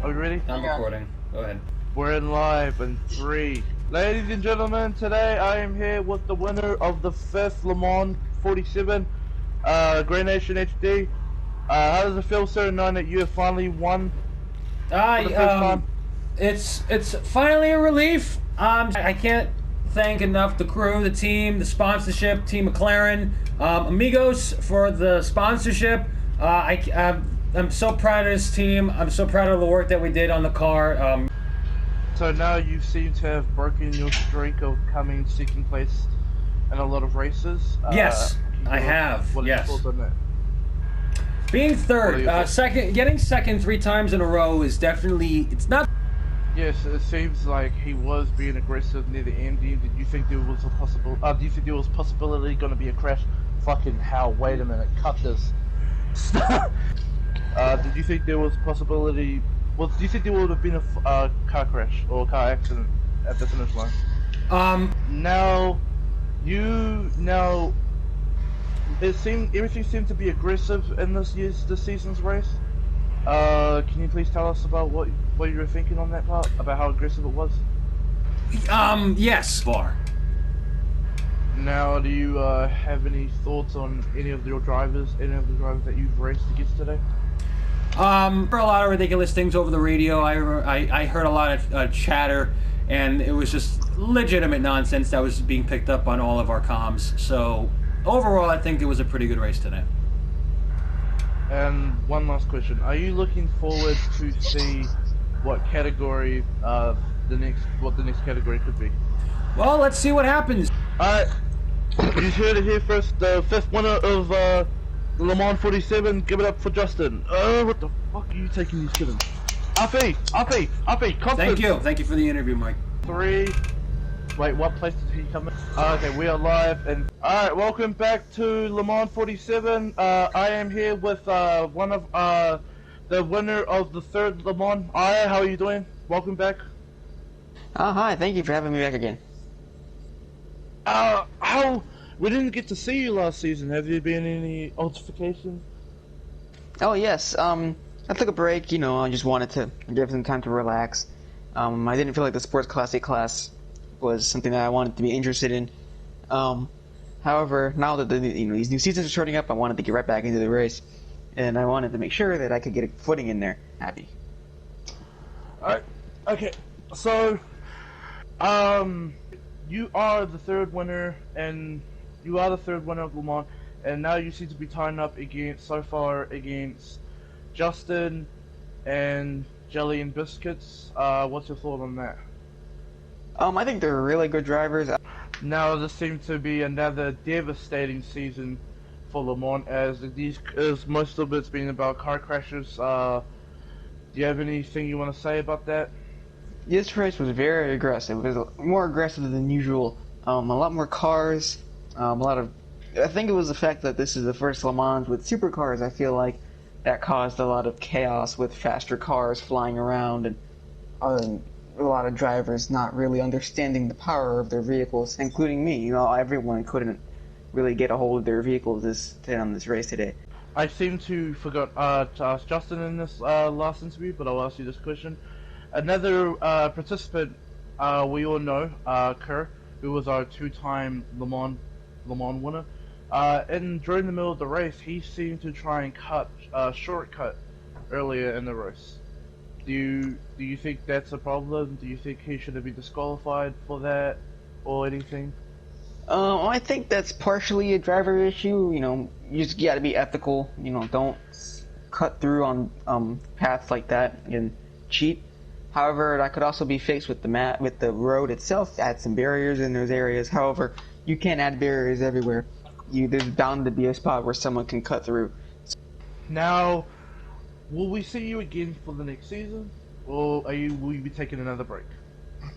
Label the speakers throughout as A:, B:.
A: Are we ready?
B: I'm recording. Go ahead.
A: We're in live in 3. Ladies and gentlemen, today I am here with the winner of the 5th Le Mans 47, Grey Nation HD. How does it feel, sir, knowing that you have finally won for the first time?
B: It's finally a relief. I can't thank enough the crew, the team, the sponsorship, Team McLaren, Amigos for the sponsorship. I'm so proud of this team. I'm so proud of the work that we did on the car.
A: So now you seem to have broken your streak of coming second place in a lot of races.
B: Yes, I have.
A: What are your
B: Yes.
A: thoughts on that?
B: Being third, getting second 3 times in a row is definitely, it's not.
A: Yes, it seems like he was being aggressive near the end. Did you think there was do you think there was possibility going to be a crash? Fucking hell! Wait a minute, cut this. Did you think there was possibility? Well, do you think there would have been a car crash or a car accident at the finish line? Everything seemed to be aggressive in this season's race. Can you please tell us about what you were thinking on that part, about how aggressive it was?
B: Yes. Far.
A: Now, do you have any thoughts on any of the drivers that you've raced against today?
B: For a lot of ridiculous things over the radio. I heard a lot of chatter, and it was just legitimate nonsense that was being picked up on all of our comms. So overall, I think it was a pretty good race today.
A: And one last question: are you looking forward to see what category the next category could be?
B: Well, let's see what happens.
A: Alright, you heard it here first. The 5th winner of the Le Mans 47. Give it up for Justin. What the fuck are you taking these kittens? Afi, confidence.
B: Thank you for the interview, Mike.
A: 3. Wait, what place did he come in? Okay, we are live, and alright, welcome back to Le Mans 47. I am here with one of the winner of the 3rd Le Mans. Aya, how are you doing? Welcome back.
C: Oh, hi, thank you for having me back again.
A: We didn't get to see you last season. Have there been any altercations?
C: Oh, yes, I took a break, I just wanted to give some time to relax. I didn't feel like the Sports Classic class was something that I wanted to be interested in. However, now that these new seasons are starting up, I wanted to get right back into the race, and I wanted to make sure that I could get a footing in there. Happy.
A: Alright, okay, so, you are the 3rd winner, and you are the 3rd winner of Le Mans, and now you seem to be tying up against Justin and Jelly and Biscuits. What's your thought on that?
C: I think they're really good drivers.
A: Now this seems to be another devastating season for Le Mans, as most of it's been about car crashes. Do you have anything you want to say about that?
C: This race was very aggressive. It was more aggressive than usual. A lot more cars. I think it was the fact that this is the first Le Mans with supercars. I feel like that caused a lot of chaos with faster cars flying around and a lot of drivers not really understanding the power of their vehicles, including me. Everyone couldn't really get a hold of their vehicles on this race today.
A: I seem to forgot to ask Justin in this last interview, but I'll ask you this question. Another participant we all know, Kerr, who was our 2-time Le Mans winner. During the middle of the race, he seemed to try and cut a shortcut earlier in the race. Do you think that's a problem? Do you think he should have been disqualified for that or anything?
C: I think that's partially a driver issue. You just gotta be ethical. Don't cut through on paths like that and cheat. However, that could also be fixed with the road itself. Add some barriers in those areas. However, you can't add barriers everywhere. There's bound to be a spot where someone can cut through.
A: Now, will we see you again for the next season, or will you be taking another break?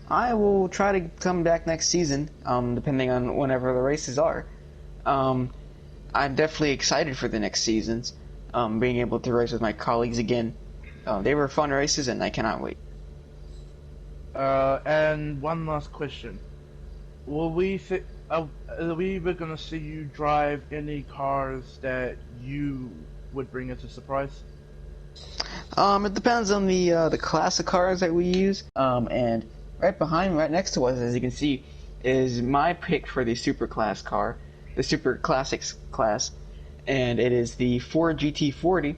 C: I will try to come back next season, depending on whenever the races are. I'm definitely excited for the next seasons, being able to race with my colleagues again. They were fun races, and I cannot wait.
A: And one last question: are we going to see you drive any cars that you would bring as a surprise?
C: It depends on the class of cars that we use. And right next to us, as you can see, is my pick for the Super Class car, the Super Classics class, and it is the Ford GT40.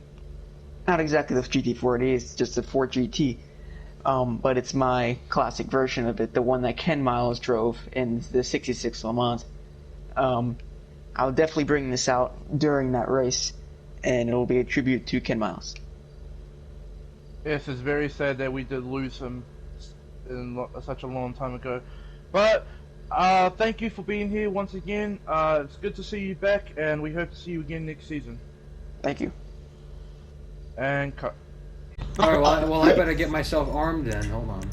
C: Not exactly the GT40, it's just a Ford GT. But it's my classic version of it, the one that Ken Miles drove in the 66 Le Mans. I'll definitely bring this out during that race, and it will be a tribute to Ken Miles.
A: Yes, it's very sad that we did lose him such a long time ago. But thank you for being here once again. It's good to see you back, and we hope to see you again next season.
C: Thank you.
A: And cut.
B: Alright, well, I better get myself armed then. Hold on.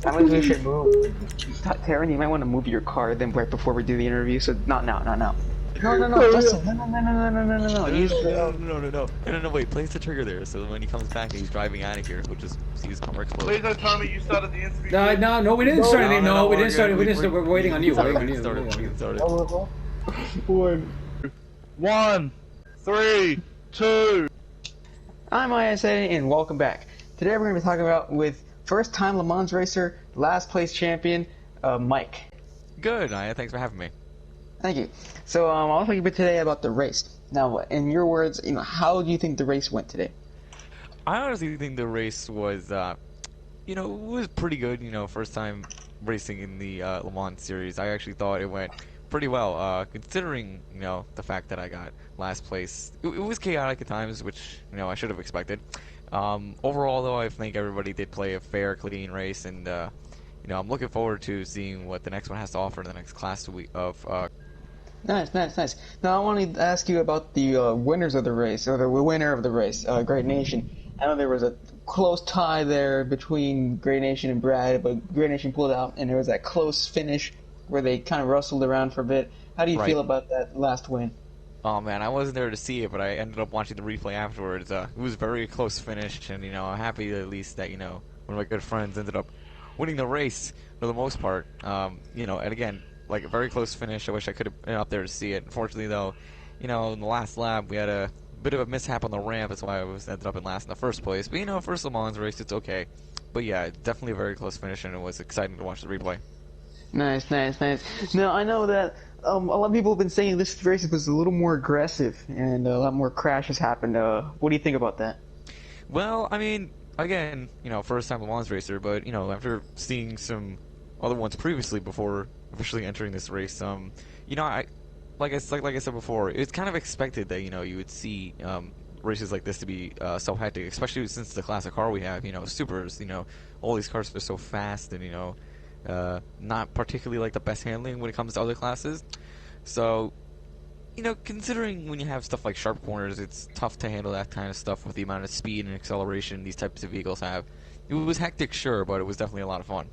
C: I think we should move. Taryn, you might want to move your car then right before we do the interview. So not now. No, Justin, no. Use the...
D: No, wait, place the trigger there, so when he comes back and he's driving out of here, we'll just see his car explode.
A: Please don't tell me you started the interview.
B: No, we didn't start anything. No, we didn't start. We're waiting on you.
D: We're getting started.
A: 1, 3, 2.
C: I'm ISA and welcome back. Today we're going to be talking about with first-time Le Mans racer, last place champion, Mike.
D: Good, Naya, thanks for having me.
C: Thank you. So I'll talk a bit today about the race. Now, in your words, how do you think the race went today?
D: I honestly think the race was, it was pretty good. First time racing in the Le Mans series. I actually thought it went pretty well, considering, the fact that I got last place. It was chaotic at times, which, I should have expected. Overall, though, I think everybody did play a fair, clean race, and, I'm looking forward to seeing what the next one has to offer in the next class of.
C: Nice. Now, I want to ask you about the winners of the race, or the winner of the race, Great Nation. I know there was a close tie there between Great Nation and Brad, but Great Nation pulled out, and there was that close finish where they kind of rustled around for a bit. How do you feel about that last win?
D: Oh man, I wasn't there to see it, but I ended up watching the replay afterwards. It was a very close finish, and I'm happy at least that one of my good friends ended up winning the race for the most part. And again, like a very close finish. I wish I could have been up there to see it. Unfortunately, though, in the last lap we had a bit of a mishap on the ramp. That's why I ended up in last in the first place. But first Le Mans race, it's okay. But yeah, definitely a very close finish, and it was exciting to watch the replay.
C: Nice. Now, I know that a lot of people have been saying this race was a little more aggressive and a lot more crashes happened. What do you think about that?
D: Well, I mean, again, first time Le Mans racer, but, after seeing some other ones previously before officially entering this race, like I said before, it's kind of expected that, you would see races like this to be so hectic, especially since the classic car we have, supers, all these cars are so fast and, not particularly like the best handling when it comes to other classes. So, considering when you have stuff like sharp corners, it's tough to handle that kind of stuff with the amount of speed and acceleration these types of vehicles have. It was hectic, sure, but it was definitely a lot of fun.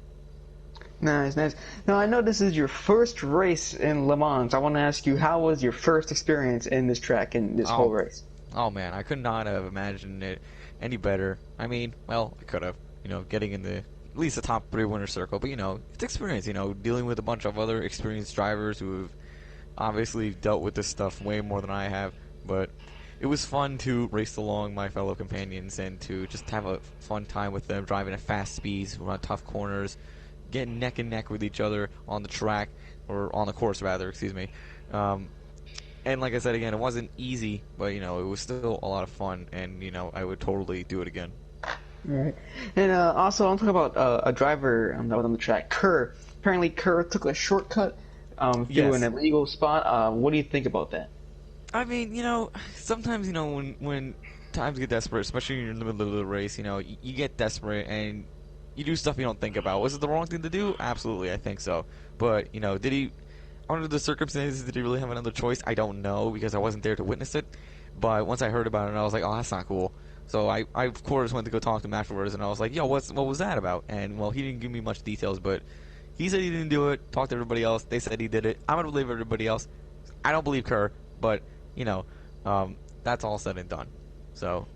C: Nice. Now, I know this is your first race in Le Mans. I want to ask you, how was your first experience in this track and this whole race?
D: Oh man, I could not have imagined it any better. I mean, well, I could have, getting in at least the top 3 winner circle, but it's experience, dealing with a bunch of other experienced drivers who have obviously dealt with this stuff way more than I have, but it was fun to race along my fellow companions and to just have a fun time with them, driving at fast speeds, run tough corners, getting neck and neck with each other on the track, or on the course rather, excuse me. And like I said again, it wasn't easy, but it was still a lot of fun, and I would totally do it again.
C: Right. And also, I'm talking about a driver that was on the track, Kerr. Apparently, Kerr took a shortcut through an illegal spot. What do you think about that?
D: I mean, sometimes, when times get desperate, especially when you're in the middle of the race, you get desperate and you do stuff you don't think about. Was it the wrong thing to do? Absolutely, I think so. But, did he, under the circumstances, did he really have another choice? I don't know, because I wasn't there to witness it. But once I heard about it, I was like, oh, that's not cool. So I of course went to go talk to him afterwards, and I was like, yo, what was that about? And, well, he didn't give me much details, but he said he didn't do it, talked to everybody else, they said he did it. I'm going to believe everybody else. I don't believe Kerr, but, that's all said and done. So,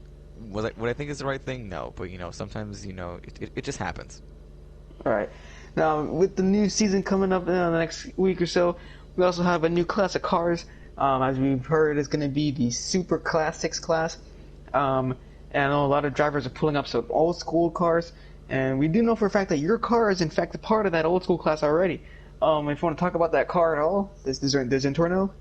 D: would I think it's the right thing? No, but, sometimes, it just happens.
C: Alright. Now, with the new season coming up in the next week or so, we also have a new class of cars. As we've heard, it's going to be the Super Classics class. and I know a lot of drivers are pulling up some old school cars, and we do know for a fact that your car is in fact a part of that old school class already. If you want to talk about that car at all, this Zentorno?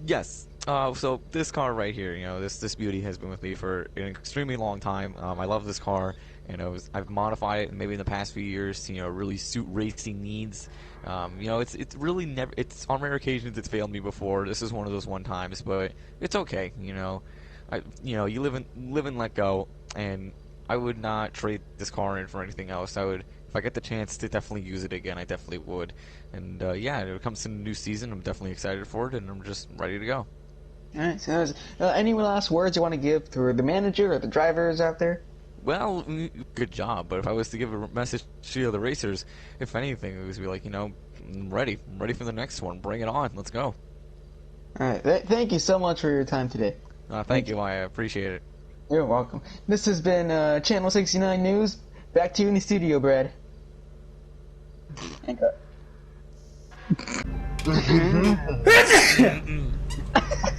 D: Yes. So this car right here, this beauty has been with me for an extremely long time. I love this car, and I've modified it maybe in the past few years to really suit racing needs. It's really never. It's on rare occasions it's failed me before. This is one of those one times, but it's okay. You live and let go, and I would not trade this car in for anything else. If I get the chance to definitely use it again, I definitely would. And yeah, it comes to the new season. I'm definitely excited for it, and I'm just ready to go.
C: Alright, so any last words you want to give to the manager or the drivers out there?
D: Well, good job. But if I was to give a message to the racers, if anything, it would be like, I'm ready for the next one. Bring it on. Let's go.
C: Alright, thank you so much for your time today.
D: Thank you. I appreciate it.
C: You're welcome. This has been Channel 69 News. Back to you in the studio, Brad.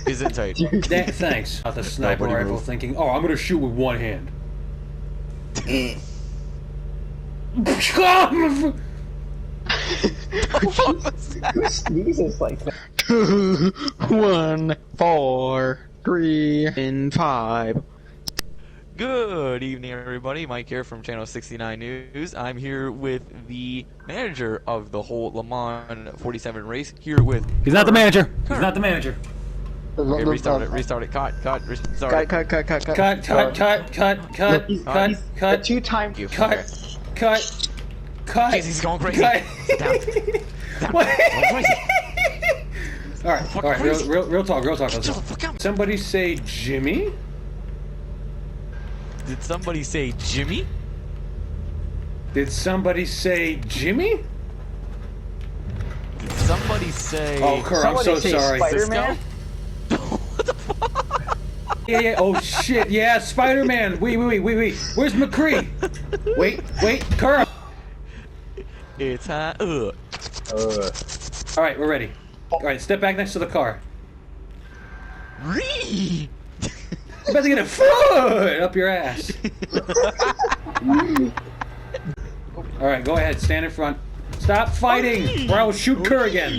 D: He's in tight.
B: Thanks. Not the sniper rifle thinking, oh, I'm gonna shoot with one hand.
C: Who sneezes like that? 2, 1, 4, 3, and 5.
D: Good evening, everybody. Mike here from Channel 69 News. I'm here with the manager of the whole Le Mans 47 race. Here with...
B: He's not the manager. He's not the manager.
D: Okay, restart it. Cut. Restart it.
C: Cut. 2-time.
B: Cut.
D: Jeez, he's going crazy. Down.
B: What?
D: Going crazy.
B: All right. Real talk.
D: Shut the fuck up.
B: Somebody say Jimmy?
D: Did somebody say Jimmy?
B: Did somebody say Jimmy?
D: Did somebody say...
B: Oh, Kerr, I'm so sorry.
C: Spider-Man?
D: What the fuck?
B: Yeah. Oh, shit. Yeah, Spider-Man. Wait. Where's McCree? Wait. Kerr.
D: It's All
B: right, we're ready. All right, step back next to the car.
D: Ree!
B: I'm about to get a foot up your ass. All right, go ahead. Stand in front. Stop fighting, or I will shoot Kerr again.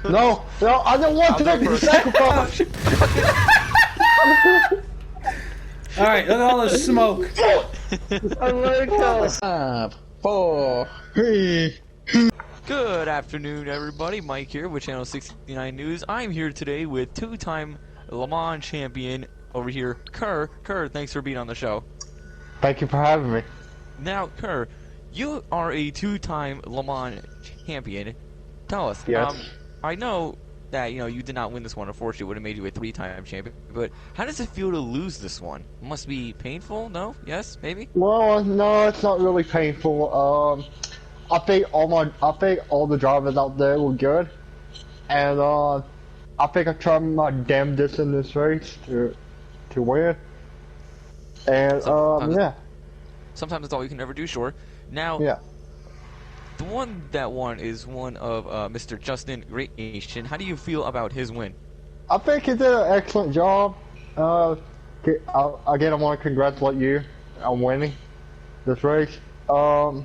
A: No, I don't want to make the sacrifice.
B: All right, look at all the smoke.
A: I'm letting go.
C: 5, 4, 3.
D: Good afternoon, everybody. Mike here with Channel 69 News. I'm here today with two-time Le Mans champion over here, Kerr. Kerr, thanks for being on the show.
A: Thank you for having me.
D: Now, Kerr, you are a two-time Le Mans champion. Tell us.
A: Yes.
D: I know that you did not win this one. Unfortunately, it would have made you a three-time champion. But how does it feel to lose this one? It must be painful. No? Yes? Maybe?
A: Well, no, it's not really painful. I think all the drivers out there were good, and I think I tried my damnedest in this race to win. And yeah.
D: Sometimes that's all you can ever do. Sure. Now.
A: Yeah.
D: The one that won is one of Mr. Justin Great Nation. How do you feel about his win?
A: I think he did an excellent job. Again, I want to congratulate you on winning this race. I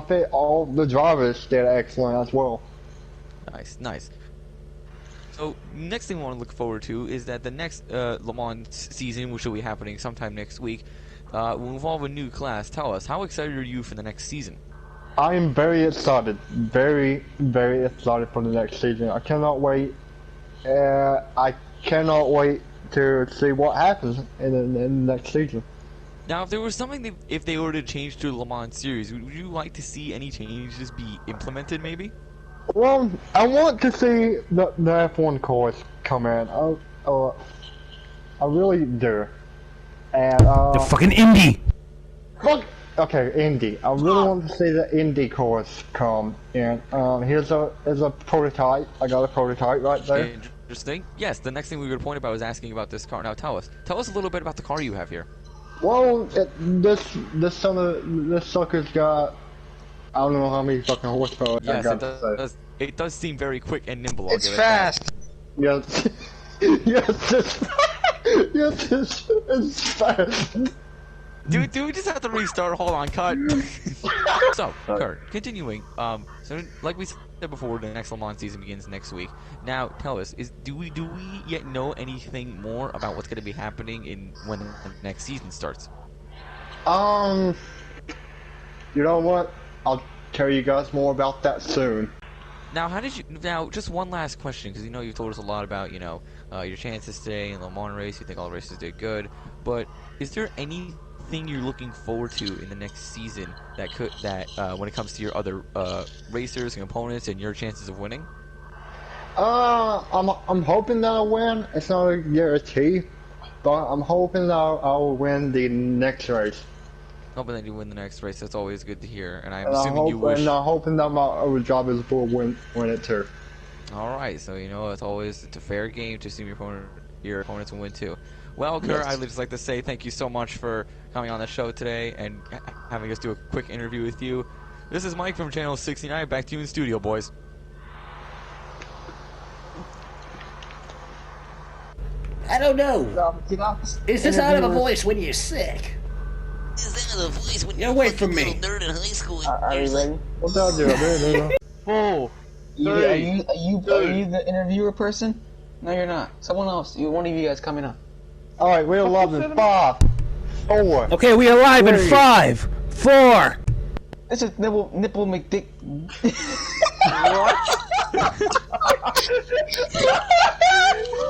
A: think all the drivers did excellent as well.
D: Nice. So, next thing I want to look forward to is that the next Le Mans season, which will be happening sometime next week, will involve a new class. Tell us, how excited are you for the next season?
A: I am very excited. Very, very excited for the next season. I cannot wait. I cannot wait to see what happens in the next season.
D: Now, if there was something if they were to change to the Le Mans series, would you like to see any changes be implemented, maybe?
A: Well, I want to see the F1 cars come in. I really do. And
B: The fucking Indy.
A: Fuck. Okay, Indy. I really want to see the Indy cars come in. Here's a prototype. I got a prototype right there.
D: Interesting. Yes, the next thing we were going to point about was asking about this car. Now, tell us a little bit about the car you have here.
A: Well, this sucker's got, I don't know how many fucking horsepower.
D: Yes, it does seem very quick and nimble.
C: It's fast.
A: Yes, yes,
E: Yes, it's fast.
D: Do we just have to restart? Hold on, cut. So, Kurt, continuing. So like we said before, the next Le Mans season begins next week. Now, tell us, do we yet know anything more about what's going to be happening when the next season starts?
E: You know what? I'll tell you guys more about that soon.
D: Now, just one last question, because you've told us a lot about, your chances today in the Le Mans race. You think all the races did good, but is there anything you're looking forward to in the next season that when it comes to your other racers and opponents and your chances of winning?
E: I'm hoping that I'll win. It's not a guarantee, but I'm hoping that I'll win the next race.
D: Hoping that you win the next race. That's always good to hear, and I'm assuming you wish.
E: And I'm hoping that my other job is will win it too.
D: All right, so it's a fair game to assume your opponents will win too. Well, Kurt, I'd just like to say thank you so much for coming on the show today and having us do a quick interview with you. This is Mike from Channel 69. Back to you in the studio, boys.
F: I don't know. Is this out of a voice when you're sick?
G: Is that a voice when
F: Get away from me.
G: Nerd in high school?
C: Are you ready?
E: What's that do?
A: 4,
C: Are you the interviewer person? No, you're not. Someone else. One of you guys coming up.
E: All right, we're 11, 5, 4.
F: Okay, we are live in 5, 4.
C: This is Nipple McDick.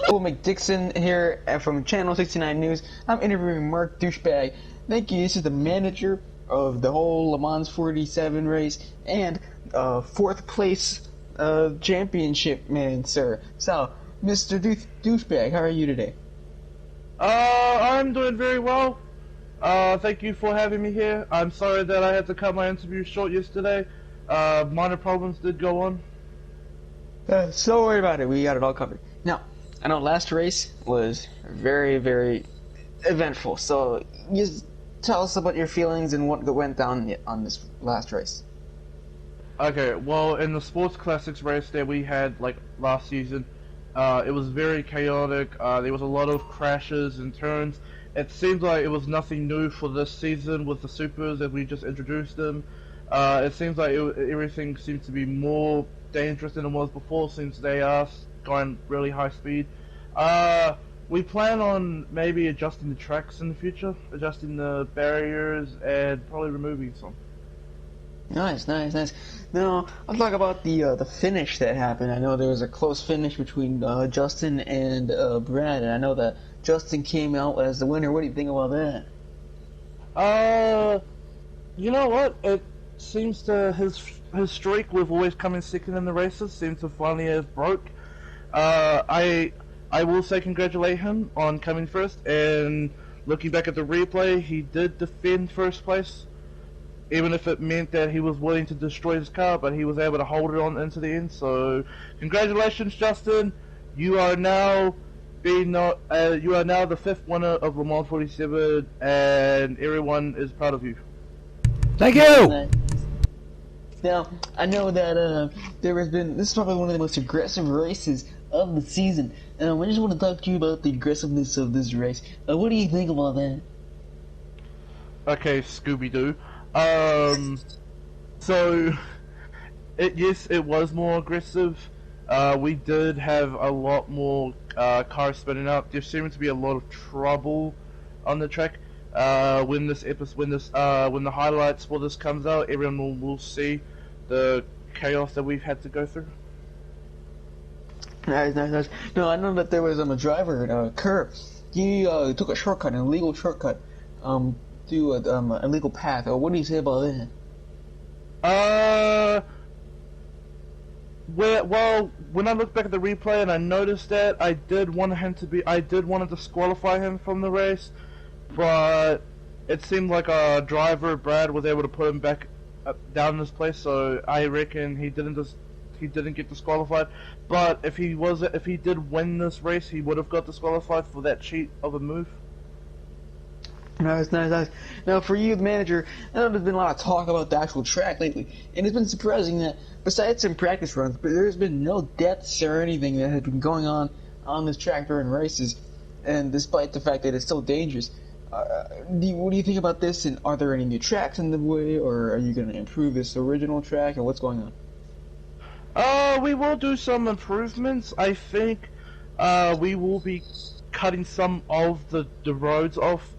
C: Nipple McDixon here from Channel 69 News. I'm interviewing Mark Douchebag. Thank you. This is the manager of the whole Le Mans 47 race and 4th place championship man, sir. So, Mr. Douchebag, how are you today?
A: I'm doing very well. Thank you for having me here. I'm sorry that I had to cut my interview short yesterday. Minor problems did go on.
C: Don't worry about it. We got it all covered. Now, I know last race was very, very eventful. So, just tell us about your feelings and what went down on this last race.
A: Okay, well, in the Sports Classics race that we had last season, it was very chaotic. There was a lot of crashes and turns. It seems like it was nothing new for this season with the supers as we just introduced them. It seems like everything seems to be more dangerous than it was before since they are going really high speed. We plan on maybe adjusting the tracks in the future, adjusting the barriers, and probably removing some.
C: Nice. Now, I'll talk about the finish that happened. I know there was a close finish between Justin and Brad, and I know that Justin came out as the winner. What do you think about that?
A: You know what? It seems to his streak with always coming second in the races seems to finally have broke. I will say congratulate him on coming first, and looking back at the replay, he did defend first place, even if it meant that he was willing to destroy his car, but he was able to hold it on into the end. So, congratulations, Justin! You are now the 5th winner of Le Mans 47, and everyone is proud of you.
F: Thank you!
C: Now, I know that this is probably one of the most aggressive races of the season. I just want to talk to you about the aggressiveness of this race. What do you think about that?
A: Okay, Scooby-Doo. So, yes, it was more aggressive. We did have a lot more cars spinning out. There seemed to be a lot of trouble on the track. When the highlights for this comes out, everyone will see the chaos that we've had to go through.
C: Nice. No, I know that there was a driver, Kerr. He took a shortcut, an illegal shortcut, to an illegal path. What do you say about that?
A: Well, when I look back at the replay and I noticed that, I did want to disqualify him from the race, but it seemed like our driver Brad was able to put him back down in his place, so I reckon he didn't get disqualified. But if he did win this race, he would have got disqualified for that cheat of a move.
C: Nice. Now, for you, the manager, I know there's been a lot of talk about the actual track lately, and it's been surprising that, besides some practice runs, but there's been no deaths or anything that has been going on this track during races. and despite the fact that it's so dangerous, what do you think about this? And are there any new tracks in the way, or are you going to improve this original track, or what's going on?
A: We will do some improvements. I think we will be cutting some of the roads off,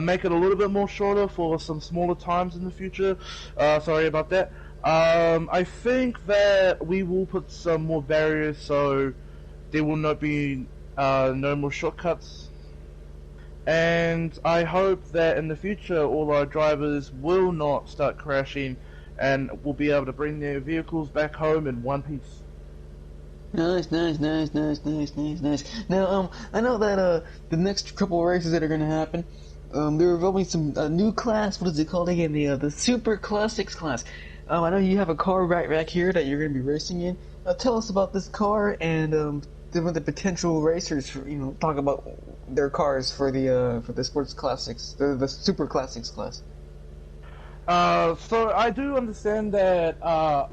A: make it a little bit more shorter for some smaller times in the future. Sorry about that. I think that we will put some more barriers so there will not be no more shortcuts. And I hope that in the future all our drivers will not start crashing and will be able to bring their vehicles back home in one piece.
C: Nice. Now, I know that the next couple of races that are going to happen, there will be some new class. What is it called again? The Super Classics class. I know you have a car right back here that you're going to be racing in. Tell us about this car and the potential racers. Talk about their cars for the Sports Classics, the Super Classics class.
A: So I do understand that our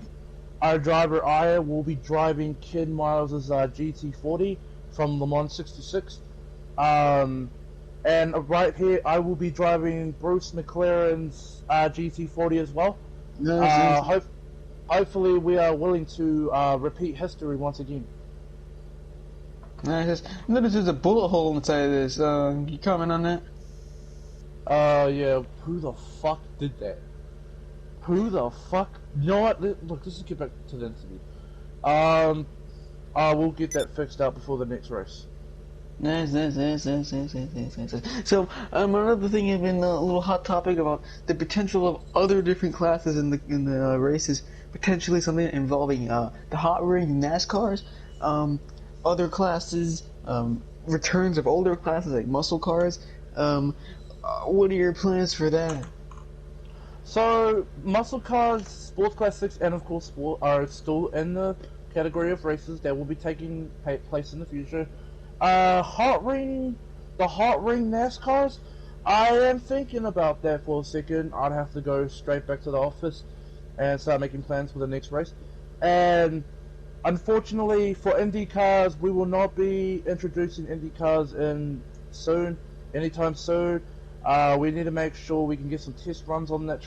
A: driver Aya will be driving Ken Miles' GT40 from Le Mans 66. And right here, I will be driving Bruce McLaren's GT40 as well.
C: Nice.
A: Hopefully, we are willing to repeat history once again.
C: Nice. Notice there's a bullet hole inside of this. You comment on that?
A: Yeah. Who the fuck did that? Who the fuck? You know what? Look, let's just get back to the interview. We'll get that fixed out before the next race.
C: Nice. So, another thing has been a little hot topic about the potential of other different classes in the races. Potentially something involving the hot ring NASCARs, other classes, returns of older classes like muscle cars. What are your plans for that?
A: So, muscle cars, Sports Class 6, and of course Sport are still in the category of races that will be taking place in the future. The hot ring NASCARs, I am thinking about that for a second. I'd have to go straight back to the office and start making plans for the next race. And unfortunately for Indy cars, we will not be introducing Indy cars anytime soon. We need to make sure we can get some test runs on that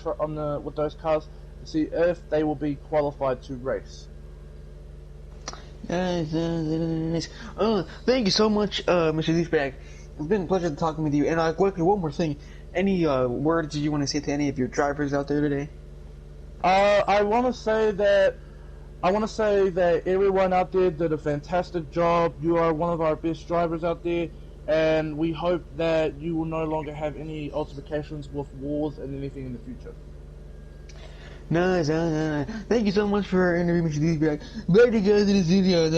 A: with those cars to see if they will be qualified to race.
C: Nice. Thank you so much, Mr. Leafbag. It's been a pleasure talking with you. And quickly, one more thing. Any words you want to say to any of your drivers out there today?
A: I want to say that everyone out there did a fantastic job. You are one of our best drivers out there, and we hope that you will no longer have any altercations with wars and anything in the future.
C: Nice. Thank you so much for interviewing Mr. Leafbag. Bye, you guys in this video.